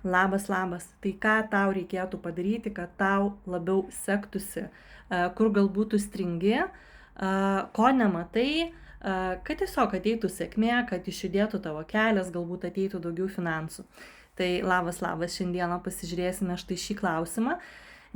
Labas, labas. Tai ką tau reikėtų padaryti, kad tau labiau sektųsi, kur galbūt tu stringi, ko nematai, kad tiesiog ateitų sėkmė, kad išjudėtų tavo kelias, galbūt ateitų daugiau finansų. Tai labas, šiandieną pasižiūrėsime štai šį klausimą,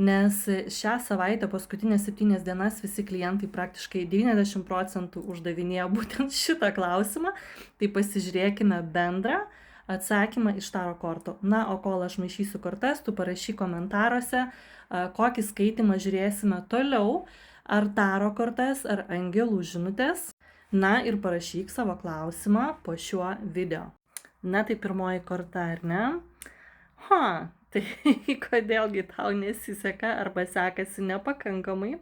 nes šią savaitę, paskutinės 7 dienas, visi klientai praktiškai 90% uždavinėjo būtent šitą klausimą. Tai pasižiūrėkime bendrą atsakymą iš taro kortų. Na, o kol aš maišysiu kortas, tu parašyk komentaruose, kokį skaitimą žiūrėsime toliau, ar taro kortas, ar angelų žinutės. Na ir parašyk savo klausimą po šiuo video. Na, tai pirmoji korta, ar ne? Tai kodėlgi tau nesiseka arba sekasi nepakankamai?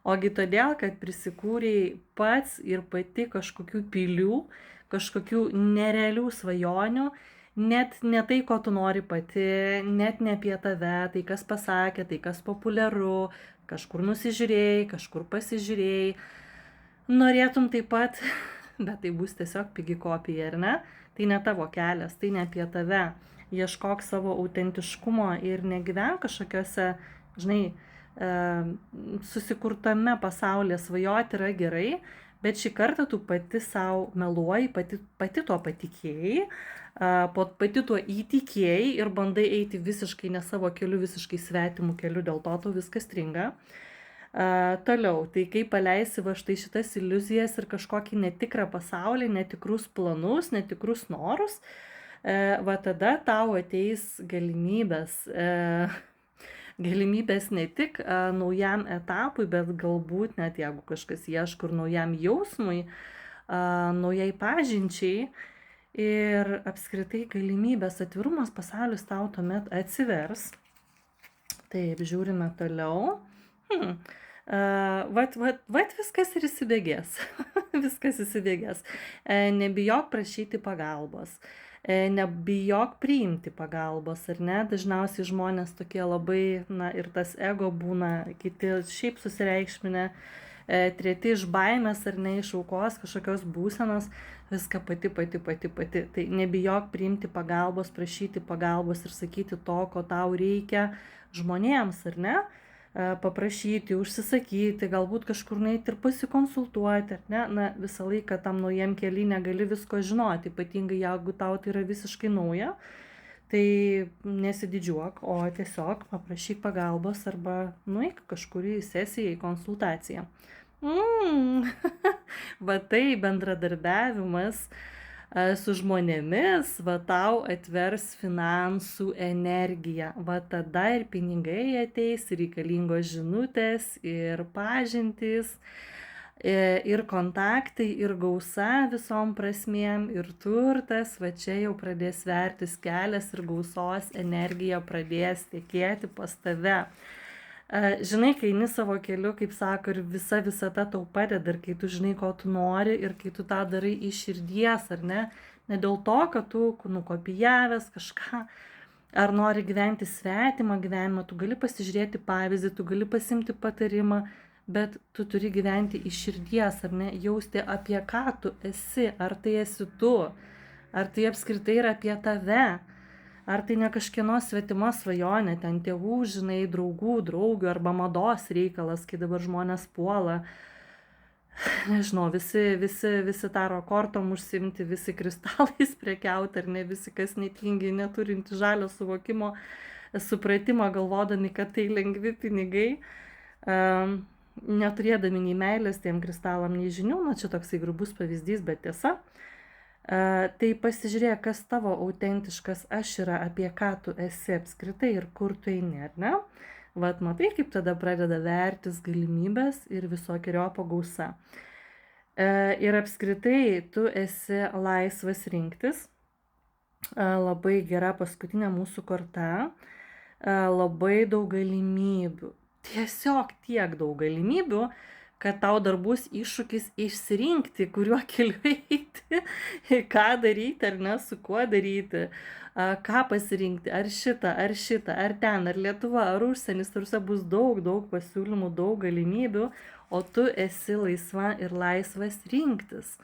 Ogi todėl, kad prisikūrei pats ir pati kažkokių pilių, kažkokių nerealių svajonių, net ne tai, ko tu nori pati, net ne apie tave, tai kas pasakė, tai kas populiaru, kažkur nusižiūrėjai, kažkur pasižiūrėjai. Norėtum taip pat, bet tai bus tiesiog pigi kopija, ar ne? Tai ne tavo kelias, tai ne apie tave. Ieškok savo autentiškumo ir negyvenk kažkokiuose, žinai, susikurtame pasaulyje. Svajoti yra gerai, bet šį kartą tu pati savo meluoji, pati tuo patikėjai, pati tuo įtikėjai ir bandai eiti visiškai ne savo keliu, visiškai svetimų keliu, dėl to tau viskas stringa. Toliau, tai kai paleisi va štai šitas iliuzijas ir kažkokį netikrą pasaulį, netikrus planus, netikrus norus, va tada tau ateis galimybės ne tik naujam etapui, bet galbūt net jeigu kažkas ieško ir naujam jausmui, naujai pažinčiai ir apskritai galimybės, atvirumas pasaulis tau tuomet atsivers. Taip, žiūrime toliau. Vat viskas ir įsibėgės. Viskas įsibėgės. Nebijok prašyti pagalbos. Nebijok priimti pagalbos, ar ne? Dažniausiai žmonės tokie labai, na ir tas ego būna, kiti šiaip susireikšminę, treti iš baimės ar ne, iš aukos kažkokios būsenos, viską pati. Tai nebijok priimti pagalbos, prašyti pagalbos ir sakyti to, ko tau reikia žmonėms, ar ne? Paprašyti, užsisakyti, galbūt kažkur nueiti ir pasikonsultuoti, ar ne? Na, visą laiką tam naujam kely negali visko žinoti, ypatingai jeigu tau tai yra visiškai nauja, tai nesididžiuok, o tiesiog paprašyk pagalbos arba nueik kažkur į sesiją, į konsultaciją. Va tai bendradarbiavimas su žmonėmis, va tau atvers finansų energiją. Va tada ir pinigai ateis, ir reikalingos žinutės, ir pažintys, ir kontaktai, ir gausa visom prasmėm, ir turtas. Va čia jau pradės vertis kelias ir gausos energija pradės tekėti pas tave. Žinai, kai eini savo keliu, kaip sako, ir visa visata tau padeda, ir kai tu žinai, ko tu nori, ir kai tu tą darai iš širdies, ar ne? Ne dėl to, kad tu nukopijavęs kažką, ar nori gyventi svetimą gyvenimą, tu gali pasižiūrėti pavyzdį, tu gali pasimti patarimą, bet tu turi gyventi iš širdies, ar ne? Jausti, apie ką tu esi, ar tai esi tu, ar tai apskritai yra apie tave. Ar tai ne kažkieno svetima svajonė, ten tėvų, žinai, draugų, draugių arba mados reikalas, kai dabar žmonės puola, nežinau, visi taro kortom užsimti, visi kristalais prekiauti, ar ne, visi kas netingi, neturinti žalio suvokimo, supratimo, galvodami, kad tai lengvi pinigai, neturėdami nei meilės tiem kristalam, nei žinių, na čia toksai grubus pavyzdys, bet tiesa. Tai pasižiūrėk, kas tavo autentiškas aš yra, apie ką tu esi apskritai ir kur tu eini, ar ne? Vat matai, kaip tada pradeda vertis galimybės ir visokiojopa gausa. Ir apskritai tu esi laisvas rinktis. Labai gera paskutinė mūsų korta. Labai daug galimybių. Tiesiog tiek daug galimybių, kad tau dar bus iššūkis išsirinkti, kuriuo keliu eiti, ką daryti ar ne, su kuo daryti, ką pasirinkti, ar šitą, ar ten, ar Lietuva, ar užsienis, tarsi bus daug pasiūlymų, daug galimybių, o tu esi laisva ir laisvas rinktis.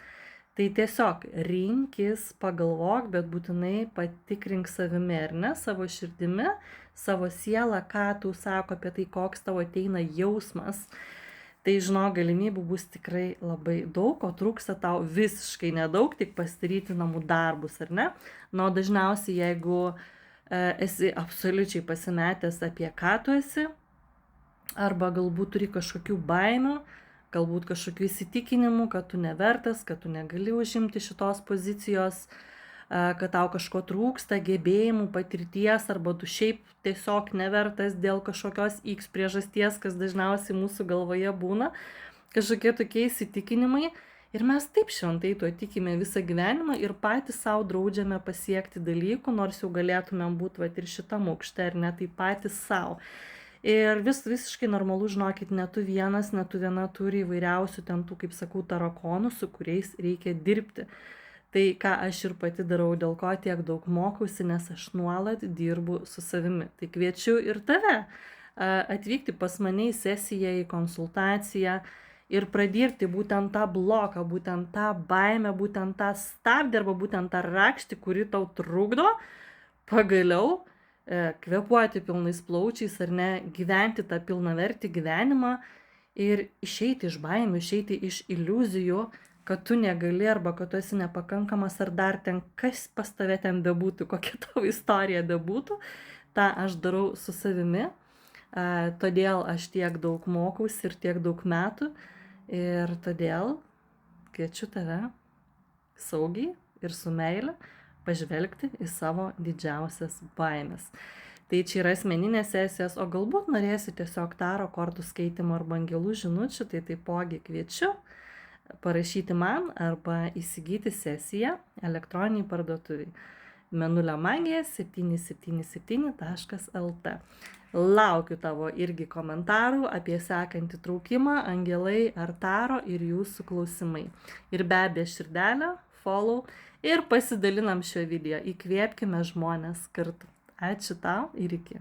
Tai tiesiog rinkis, pagalvok, bet būtinai patikrink savimi, ar ne, savo širdimi, savo sielą, ką tu sako apie tai, koks tavo ateina jausmas. Tai žinok, galimybių bus tikrai labai daug, o trūksta tau visiškai nedaug, tik pasidaryti namų darbus, ar ne? Na, o dažniausiai, jeigu esi absoliučiai pasimetęs apie ką tu esi, arba galbūt turi kažkokių baimių, galbūt kažkokių įsitikinimų, kad tu nevertas, kad tu negali užimti šitos pozicijos, kad tau kažko trūksta, gebėjimų, patirties, arba tu šiaip tiesiog nevertas dėl kažkokios X priežasties, kas dažniausiai mūsų galvoje būna, kažkokie tokie įsitikinimai. Ir mes taip šventai tuo tikime visą gyvenimą ir patys savo draudžiame pasiekti dalykų, nors jau galėtumėm būti ir šitam aukšte, ar ne, tai patys savo. Ir visiškai normalu, žinokit, ne tu vienas, ne tu viena turi įvairiausių ten tų, kaip sakau, tarakonų, su kuriais reikia dirbti. Tai ką aš ir pati darau, dėl ko tiek daug mokausi, nes aš nuolat dirbu su savimi. Tai kviečiu ir tave atvykti pas mane į sesiją, į konsultaciją ir pradėti būtent tą bloką, būtent tą baimę, būtent tą stabdį arba būtent tą rakštį, kuri tau trukdo pagaliau kvėpuoti pilnais plaučiais ar ne, gyventi tą pilnavertį gyvenimą ir išeiti iš baimių, išeiti iš iliuzijų, kad tu negali arba kad tu esi nepakankamas ar dar ten kas pas tave ten bebūtų, kokia tavo istorija bebūtų, tą aš darau su savimi, todėl aš tiek daug mokausi ir tiek daug metų ir todėl kviečiu tave saugiai ir su meile pažvelgti į savo didžiausias baimės. Tai čia yra asmeninės sesijos, o galbūt norėsi tiesiog taro kortų skaitimo arba angelų žinučių, tai taipogi kviečiu parašyti man arba įsigyti sesiją elektroniniai parduotuviai menuliamagija777.lt. Laukiu tavo irgi komentarų apie sekantį traukimą, angelai ar taro ir jūsų klausimai. Ir be abejo širdelę, follow ir pasidalinam šio video. Įkvėpkime žmonės kartu. Ačiū tau ir iki.